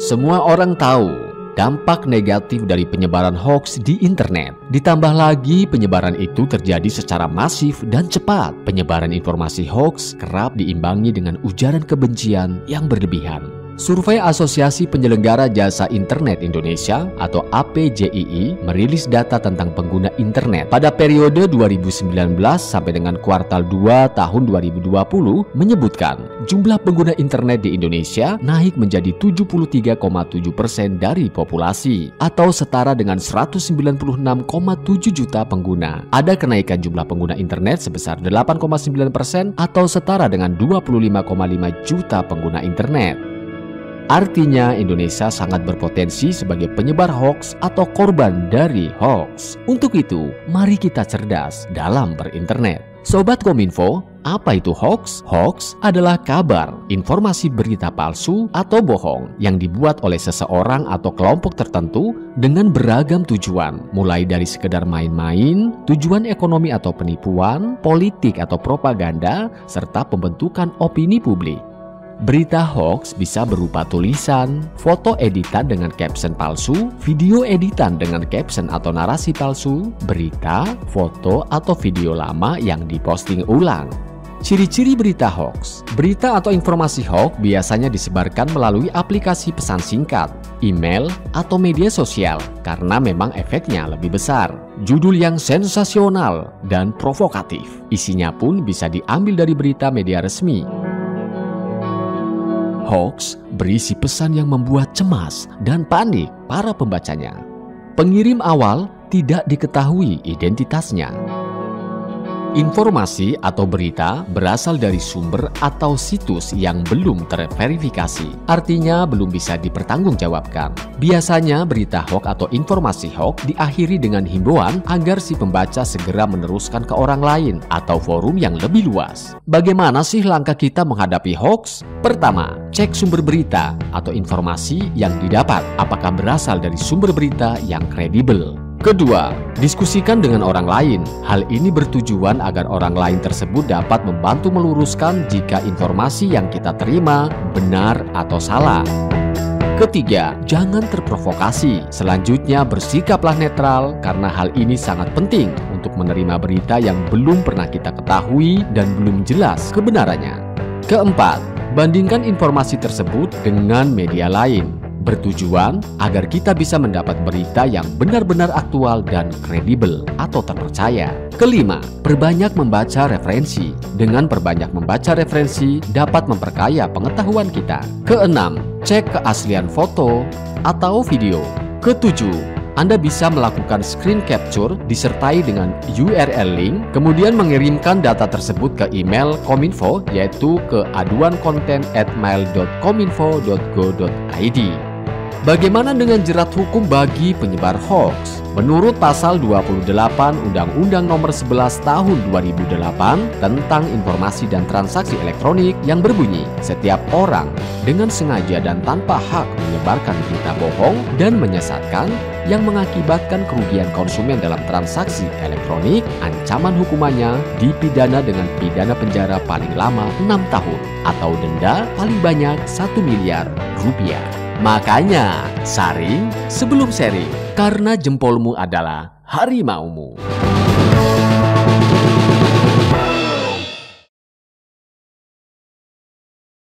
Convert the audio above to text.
Semua orang tahu dampak negatif dari penyebaran hoaks di internet. Ditambah lagi penyebaran itu terjadi secara masif dan cepat. Penyebaran informasi hoaks kerap diimbangi dengan ujaran kebencian yang berlebihan. Survei Asosiasi Penyelenggara Jasa Internet Indonesia atau APJII merilis data tentang pengguna internet pada periode 2019 sampai dengan kuartal 2 tahun 2020 menyebutkan jumlah pengguna internet di Indonesia naik menjadi 73,7% dari populasi atau setara dengan 196,7 juta pengguna. Ada kenaikan jumlah pengguna internet sebesar 8,9% atau setara dengan 25,5 juta pengguna internet. Artinya Indonesia sangat berpotensi sebagai penyebar hoaks atau korban dari hoaks. Untuk itu, mari kita cerdas dalam berinternet. Sobat Kominfo, apa itu hoaks? Hoaks adalah kabar, informasi berita palsu atau bohong yang dibuat oleh seseorang atau kelompok tertentu dengan beragam tujuan, mulai dari sekedar main-main, tujuan ekonomi atau penipuan, politik atau propaganda, serta pembentukan opini publik. Berita hoaks bisa berupa tulisan, foto editan dengan caption palsu, video editan dengan caption atau narasi palsu, berita, foto, atau video lama yang diposting ulang. Ciri-ciri berita hoaks. Berita atau informasi hoaks biasanya disebarkan melalui aplikasi pesan singkat, email, atau media sosial karena memang efeknya lebih besar. Judul yang sensasional dan provokatif. Isinya pun bisa diambil dari berita media resmi. Hoaks berisi pesan yang membuat cemas dan panik para pembacanya. Pengirim awal tidak diketahui identitasnya. Informasi atau berita berasal dari sumber atau situs yang belum terverifikasi, artinya belum bisa dipertanggungjawabkan. Biasanya berita hoaks atau informasi hoaks diakhiri dengan himbauan agar si pembaca segera meneruskan ke orang lain atau forum yang lebih luas. Bagaimana sih langkah kita menghadapi hoaks? Pertama, cek sumber berita atau informasi yang didapat, apakah berasal dari sumber berita yang kredibel. Kedua, diskusikan dengan orang lain. Hal ini bertujuan agar orang lain tersebut dapat membantu meluruskan jika informasi yang kita terima benar atau salah. Ketiga, jangan terprovokasi. Selanjutnya, bersikaplah netral karena hal ini sangat penting untuk menerima berita yang belum pernah kita ketahui dan belum jelas kebenarannya. Keempat, bandingkan informasi tersebut dengan media lain. Bertujuan agar kita bisa mendapat berita yang benar-benar aktual dan kredibel atau terpercaya. Kelima, perbanyak membaca referensi. Dengan perbanyak membaca referensi dapat memperkaya pengetahuan kita. Keenam, cek keaslian foto atau video. Ketujuh, Anda bisa melakukan screen capture disertai dengan URL link, kemudian mengirimkan data tersebut ke email Kominfo, yaitu ke aduan@mail.kominfo.go.id. Bagaimana dengan jerat hukum bagi penyebar hoaks? Menurut pasal 28 Undang-Undang Nomor 11 Tahun 2008 tentang Informasi dan Transaksi Elektronik yang berbunyi, setiap orang dengan sengaja dan tanpa hak menyebarkan berita bohong dan menyesatkan yang mengakibatkan kerugian konsumen dalam transaksi elektronik, ancaman hukumannya dipidana dengan pidana penjara paling lama 6 tahun atau denda paling banyak 1 miliar rupiah. Makanya, saring sebelum sharing, karena jempolmu adalah harimaumu.